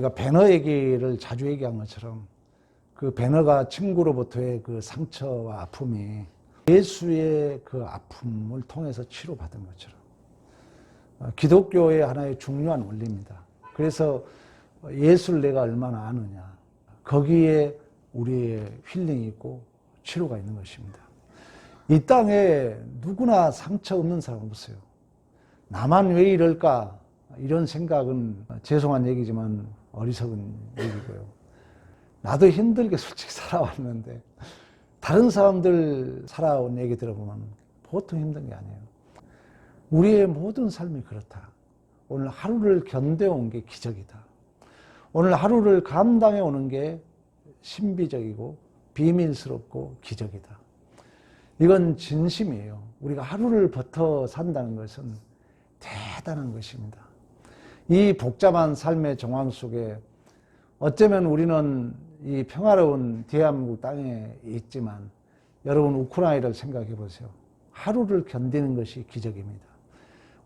우리가 배너 얘기를 자주 얘기한 것처럼 그 배너가 친구로부터의 그 상처와 아픔이 예수의 그 아픔을 통해서 치료받은 것처럼 기독교의 하나의 중요한 원리입니다. 그래서 예수를 내가 얼마나 아느냐, 거기에 우리의 힐링이 있고 치료가 있는 것입니다. 이 땅에 누구나 상처 없는 사람 없어요. 나만 왜 이럴까, 이런 생각은 죄송한 얘기지만 어리석은 얘기고요. 나도 힘들게 솔직히 살아왔는데 다른 사람들 살아온 얘기 들어보면 보통 힘든 게 아니에요. 우리의 모든 삶이 그렇다. 오늘 하루를 견뎌온 게 기적이다. 오늘 하루를 감당해 오는 게 신비적이고 비밀스럽고 기적이다. 이건 진심이에요. 우리가 하루를 버텨 산다는 것은 대단한 것입니다. 이 복잡한 삶의 정황 속에 어쩌면 우리는 이 평화로운 대한민국 땅에 있지만 여러분 우크라이나를 생각해 보세요. 하루를 견디는 것이 기적입니다.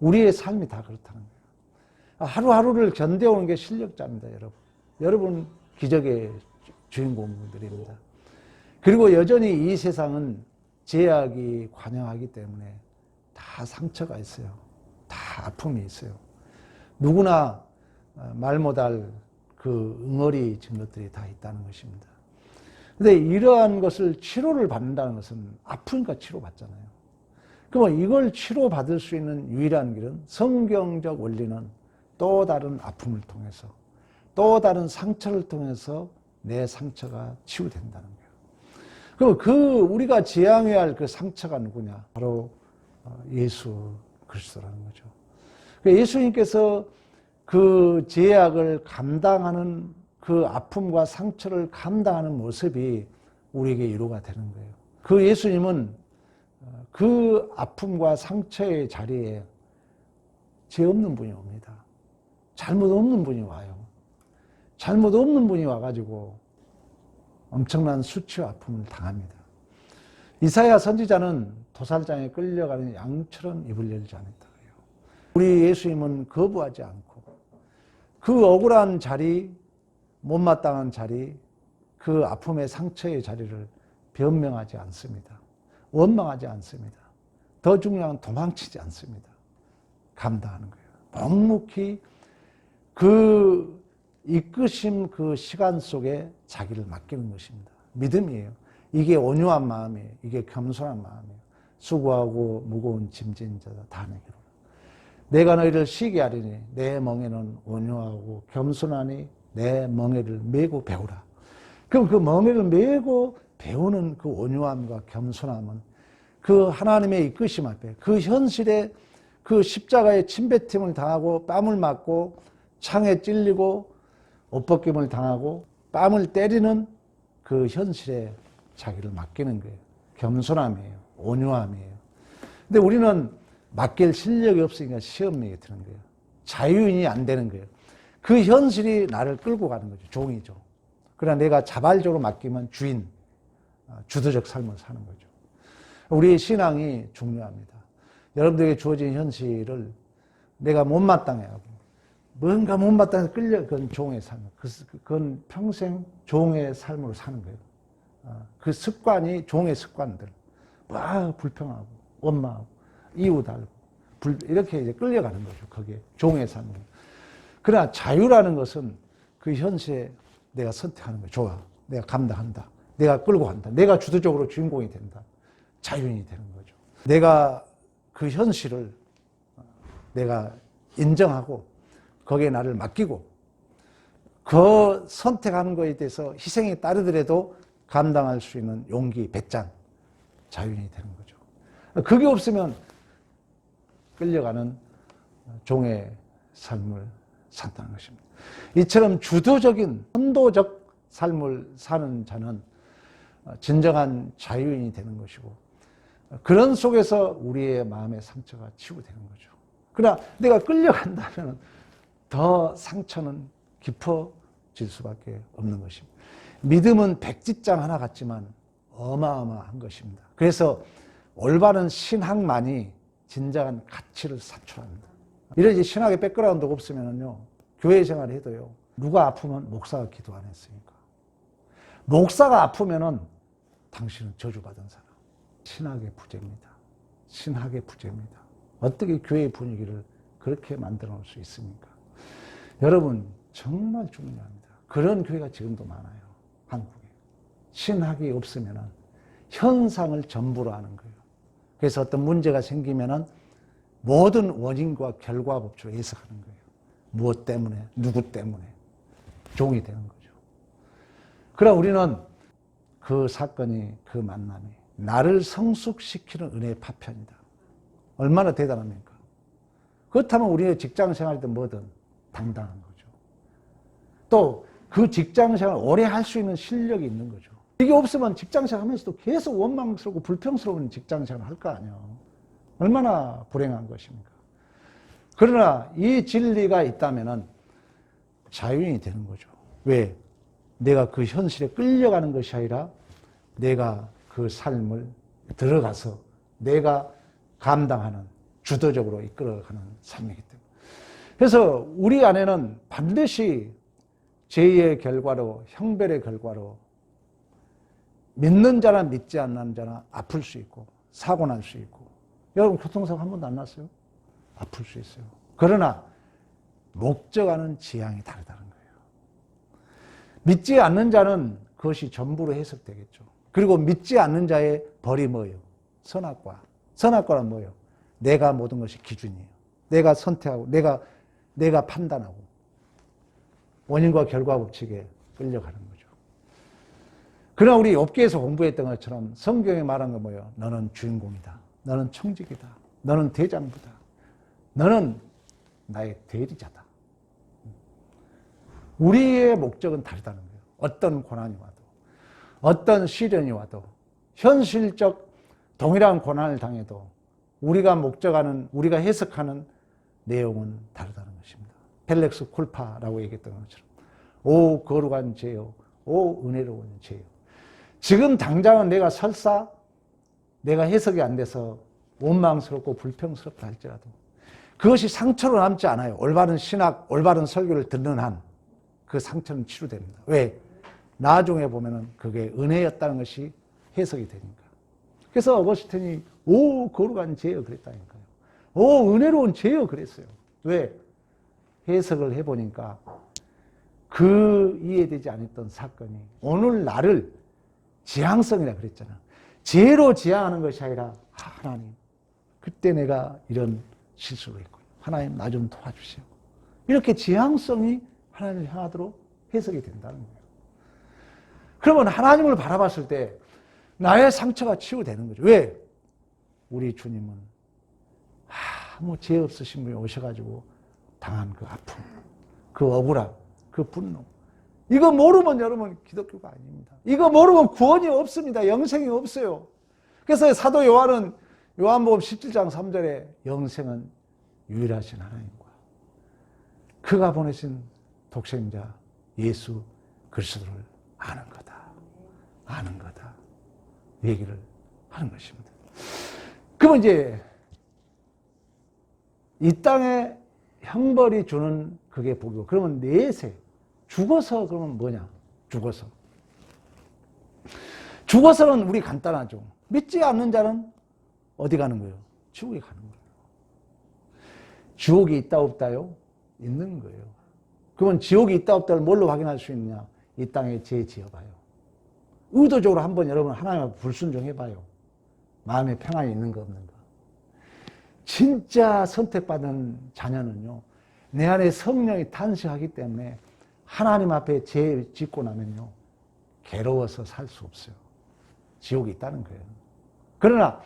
우리의 삶이 다 그렇다는 거예요. 하루하루를 견뎌오는 게 실력자입니다, 여러분. 여러분 기적의 주인공들입니다. 그리고 여전히 이 세상은 제약이 관영하기 때문에 다 상처가 있어요. 다 아픔이 있어요. 누구나 말 못할 그 응어리진 것들이 다 있다는 것입니다. 근데 이러한 것을 치료를 받는다는 것은 아프니까 치료받잖아요. 그러면 이걸 치료받을 수 있는 유일한 길은 성경적 원리는 또 다른 아픔을 통해서, 또 다른 상처를 통해서 내 상처가 치유된다는 거예요. 그럼 우리가 지향해야 할 그 상처가 누구냐? 바로 예수 그리스도라는 거죠. 예수님께서 그 제약을 감당하는 그 아픔과 상처를 감당하는 모습이 우리에게 위로가 되는 거예요. 그 예수님은 그 아픔과 상처의 자리에 죄 없는 분이 옵니다. 잘못 없는 분이 와요. 잘못 없는 분이 와가지고 엄청난 수치와 아픔을 당합니다. 이사야 선지자는 도살장에 끌려가는 양처럼 입을 열지 않았다. 우리 예수님은 거부하지 않고 그 억울한 자리, 못마땅한 자리, 그 아픔의 상처의 자리를 변명하지 않습니다. 원망하지 않습니다. 더 중요한 건 도망치지 않습니다. 감당하는 거예요. 묵묵히 그 이끄심 그 시간 속에 자기를 맡기는 것입니다. 믿음이에요. 이게 온유한 마음이에요. 이게 겸손한 마음이에요. 수고하고 무거운 짐진 자다 다 내게로. 내가 너희를 쉬게 하리니 내 멍에는 온유하고 겸손하니 내 멍에를 메고 배우라. 그럼 그 멍에를 메고 배우는 그 온유함과 겸손함은 그 하나님의 이끄심 앞에 그 현실에 그 십자가의 침뱉음을 당하고 뺨을 맞고 창에 찔리고 옷벗김을 당하고 뺨을 때리는 그 현실에 자기를 맡기는 거예요. 겸손함이에요. 온유함이에요. 근데 우리는 맡길 실력이 없으니까 시험에 드는 거예요. 자유인이 안 되는 거예요. 그 현실이 나를 끌고 가는 거죠. 종이죠. 그러나 내가 자발적으로 맡기면 주인, 주도적 삶을 사는 거죠. 우리의 신앙이 중요합니다. 여러분들에게 주어진 현실을 내가 못마땅해하고 뭔가 못마땅해서 그건 종의 삶. 그건 평생 종의 삶으로 사는 거예요. 그 습관이 종의 습관들. 불평하고 원망하고 이웃알고 이렇게 이제 끌려가는 거죠. 그게 종의 삶. 그러나 자유라는 것은 그 현실에 내가 선택하는 거예요. 좋아. 내가 감당한다. 내가 끌고 간다. 내가 주도적으로 주인공이 된다. 자유인이 되는 거죠. 내가 그 현실을 내가 인정하고 거기에 나를 맡기고 그 선택하는 것에 대해서 희생이 따르더라도 감당할 수 있는 용기, 배짱, 자유인이 되는 거죠. 그게 없으면 끌려가는 종의 삶을 산다는 것입니다. 이처럼 주도적인 선도적 삶을 사는 자는 진정한 자유인이 되는 것이고 그런 속에서 우리의 마음의 상처가 치유되는 거죠. 그러나 내가 끌려간다면 더 상처는 깊어질 수밖에 없는 것입니다. 믿음은 백지장 하나 같지만 어마어마한 것입니다. 그래서 올바른 신학만이 진정한 가치를 산출합니다. 이런 신학의 백그라운드가 없으면요, 교회 생활을 해도요, 누가 아프면 목사가 기도 안 했으니까. 목사가 아프면은 당신은 저주받은 사람. 신학의 부재입니다. 신학의 부재입니다. 어떻게 교회의 분위기를 그렇게 만들어 놓을 수 있습니까? 여러분, 정말 중요합니다. 그런 교회가 지금도 많아요. 한국에. 신학이 없으면은 현상을 전부로 하는 거예요. 그래서 어떤 문제가 생기면은 모든 원인과 결과 법칙으로 해석하는 거예요. 무엇 때문에, 누구 때문에 종이 되는 거죠. 그러나 우리는 그 사건이, 그 만남이 나를 성숙시키는 은혜의 파편이다. 얼마나 대단합니까? 그렇다면 우리의 직장생활이든 뭐든 당당한 거죠. 또 그 직장생활을 오래 할 수 있는 실력이 있는 거죠. 이게 없으면 직장생활 하면서도 계속 원망스럽고 불평스러운 직장생활을 할 거 아니에요. 얼마나 불행한 것입니까? 그러나 이 진리가 있다면 자유인이 되는 거죠. 왜? 내가 그 현실에 끌려가는 것이 아니라 내가 그 삶을 들어가서 내가 감당하는, 주도적으로 이끌어가는 삶이기 때문에. 그래서 우리 안에는 반드시 죄의 결과로, 형벌의 결과로 믿는 자나 믿지 않는 자나 아플 수 있고 사고 날 수 있고. 여러분 교통사고 한 번도 안 났어요? 아플 수 있어요. 그러나 목적하는 지향이 다르다는 거예요. 믿지 않는 자는 그것이 전부로 해석되겠죠. 그리고 믿지 않는 자의 벌이 뭐예요? 선악과. 선악과는 뭐예요? 내가 모든 것이 기준이에요. 내가 선택하고 내가 판단하고 원인과 결과 법칙에 끌려가는 거죠. 그러나 우리 욥기에서 공부했던 것처럼 성경에 말한 건 뭐예요? 너는 주인공이다. 너는 청직이다. 너는 대장부다. 너는 나의 대리자다. 우리의 목적은 다르다는 거예요. 어떤 고난이 와도, 어떤 시련이 와도, 현실적 동일한 고난을 당해도 우리가 목적하는, 우리가 해석하는 내용은 다르다는 것입니다. 펠렉스 쿨파라고 얘기했던 것처럼 오 거룩한 죄요, 오 은혜로운 죄요. 지금 당장은 내가 설사 내가 해석이 안 돼서 원망스럽고 불평스럽다 할지라도 그것이 상처로 남지 않아요. 올바른 신학, 올바른 설교를 듣는 한 그 상처는 치유됩니다. 왜? 나중에 보면은 그게 은혜였다는 것이 해석이 되니까. 그래서 어거스틴이 오 거룩한 죄요 그랬다니까요. 오 은혜로운 죄요 그랬어요. 왜? 해석을 해보니까 그 이해되지 않았던 사건이 오늘 나를 지향성이라 그랬잖아. 죄로 지향하는 것이 아니라 하나님 그때 내가 이런 실수를 했고 하나님 나 좀 도와주세요. 이렇게 지향성이 하나님을 향하도록 해석이 된다는 거예요. 그러면 하나님을 바라봤을 때 나의 상처가 치유되는 거죠. 왜? 우리 주님은 아무 죄 없으신 분이 오셔가지고 당한 그 아픔, 그 억울함, 그 분노. 이거 모르면 여러분 기독교가 아닙니다. 이거 모르면 구원이 없습니다. 영생이 없어요. 그래서 사도 요한은 요한복음 17장 3절에 영생은 유일하신 하나님과 그가 보내신 독생자 예수 그리스도를 아는 거다. 아는 거다. 얘기를 하는 것입니다. 그러면 이제 이 땅에 형벌이 주는 그게 복이고 그러면 내세 죽어서 그러면 뭐냐? 죽어서는 우리 간단하죠. 믿지 않는 자는 어디 가는 거예요? 지옥에 가는 거예요. 지옥이 있다 없다요? 있는 거예요. 그러면 지옥이 있다 없다를 뭘로 확인할 수 있느냐? 이 땅에 죄 지어봐요. 의도적으로 한번 여러분 하나님한테 불순종해봐요. 마음에 평안이 있는가 없는가. 진짜 선택받은 자녀는요. 내 안에 성령이 탄식하기 때문에 하나님 앞에 죄 짓고 나면요. 괴로워서 살 수 없어요. 지옥이 있다는 거예요. 그러나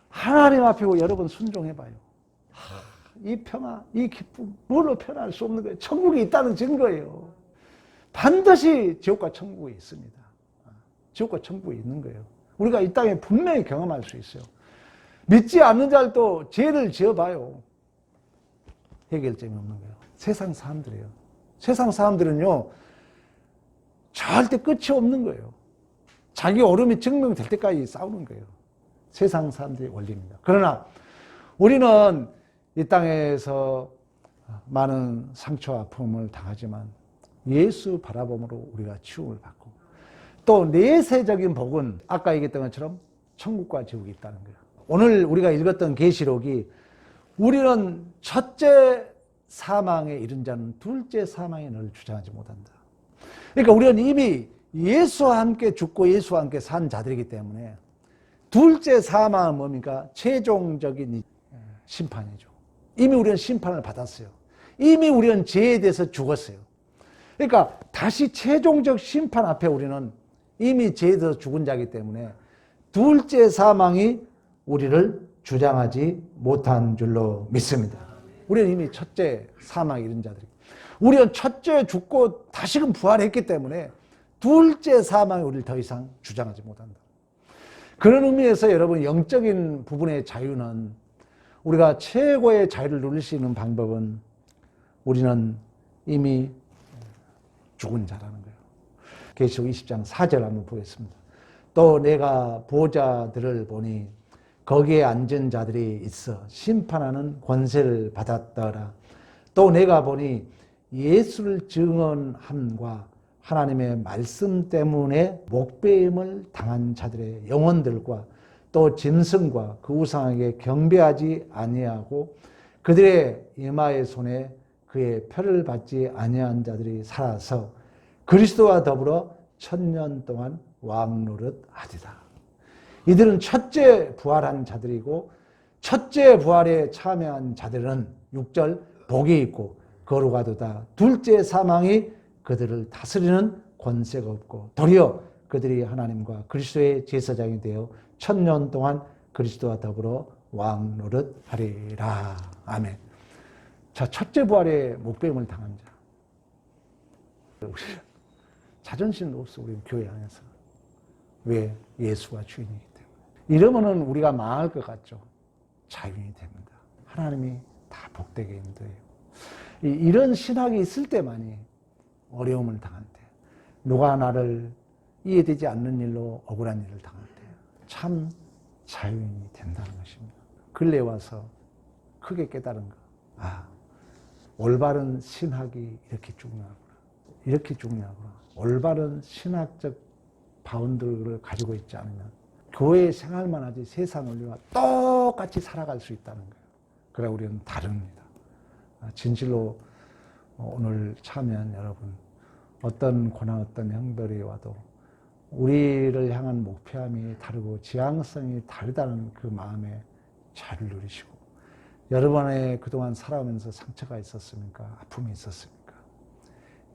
하나님 앞에 여러분 순종해봐요. 이 평화, 이 기쁨, 뭘로 표현할 수 없는 거예요. 천국이 있다는 증거예요. 반드시 지옥과 천국이 있습니다. 지옥과 천국이 있는 거예요. 우리가 이 땅에 분명히 경험할 수 있어요. 믿지 않는 자들도 죄를 지어봐요. 해결점이 없는 거예요. 세상 사람들이에요. 세상 사람들은요, 절대 끝이 없는 거예요. 자기 옳음이 증명될 때까지 싸우는 거예요. 세상 사람들의 원리입니다. 그러나 우리는 이 땅에서 많은 상처와 아픔을 당하지만 예수 바라봄으로 우리가 치움을 받고, 또 내세적인 복은 아까 얘기했던 것처럼 천국과 지옥이 있다는 거예요. 오늘 우리가 읽었던 계시록이 우리는 첫째 사망에 이른 자는 둘째 사망에 너를 주장하지 못한다. 그러니까 우리는 이미 예수와 함께 죽고 예수와 함께 산 자들이기 때문에 둘째 사망은 뭡니까? 최종적인 심판이죠. 이미 우리는 심판을 받았어요. 이미 우리는 죄에 대해서 죽었어요. 그러니까 다시 최종적 심판 앞에 우리는 이미 죄에 대해서 죽은 자이기 때문에 둘째 사망이 우리를 주장하지 못한 줄로 믿습니다. 우리는 이미 첫째 사망에 이른 자들이고, 우리는 첫째 죽고 다시금 부활했기 때문에 둘째 사망이 우리를 더 이상 주장하지 못한다. 그런 의미에서 여러분, 영적인 부분의 자유는, 우리가 최고의 자유를 누릴 수 있는 방법은 우리는 이미 죽은 자라는 거예요. 계시록 20장 4절 한번 보겠습니다. 또 내가 보좌들을 보니 거기에 앉은 자들이 있어 심판하는 권세를 받았더라. 또 내가 보니 예수를 증언함과 하나님의 말씀 때문에 목배임을 당한 자들의 영혼들과 또 짐승과 그 우상에게 경배하지 아니하고 그들의 이마의 손에 그의 표를 받지 아니한 자들이 살아서 그리스도와 더불어 1000년 동안 왕노릇하리라. 이들은 첫째 부활한 자들이고, 첫째 부활에 참여한 자들은 6절 복이 있고 거룩하도다. 둘째 사망이 그들을 다스리는 권세가 없고 도리어 그들이 하나님과 그리스도의 제사장이 되어 1000년 동안 그리스도와 더불어 왕노릇하리라. 아멘. 자, 첫째 부활에 목배임을 당한 자. 자존심도 없어, 우리 교회 안에서. 왜? 예수가 주인이기 때문에. 이러면은 우리가 망할 것 같죠? 자유인이 됩니다. 하나님이 다 복되게 인도해요. 이런 신학이 있을 때만이 어려움을 당할 때, 누가 나를 이해되지 않는 일로 억울한 일을 당할 때 참 자유인이 된다는 것입니다. 근래에 와서 크게 깨달은 거. 아, 올바른 신학이 이렇게 중요하구나. 이렇게 중요하구나. 올바른 신학적 바운드를 가지고 있지 않으면 교회 생활만 하지 세상 원리와 똑같이 살아갈 수 있다는 거예요. 그래 우리는 다릅니다. 진실로 오늘 참여한 여러분, 어떤 고난, 어떤 형벌이 와도 우리를 향한 목표함이 다르고 지향성이 다르다는 그 마음에 자유를 누리시고, 여러분의 그동안 살아오면서 상처가 있었습니까? 아픔이 있었습니까?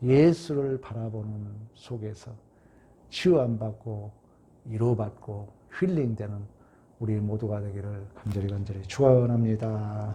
예수를 바라보는 속에서 치유함받고 위로받고 힐링되는 우리 모두가 되기를 간절히 축원합니다.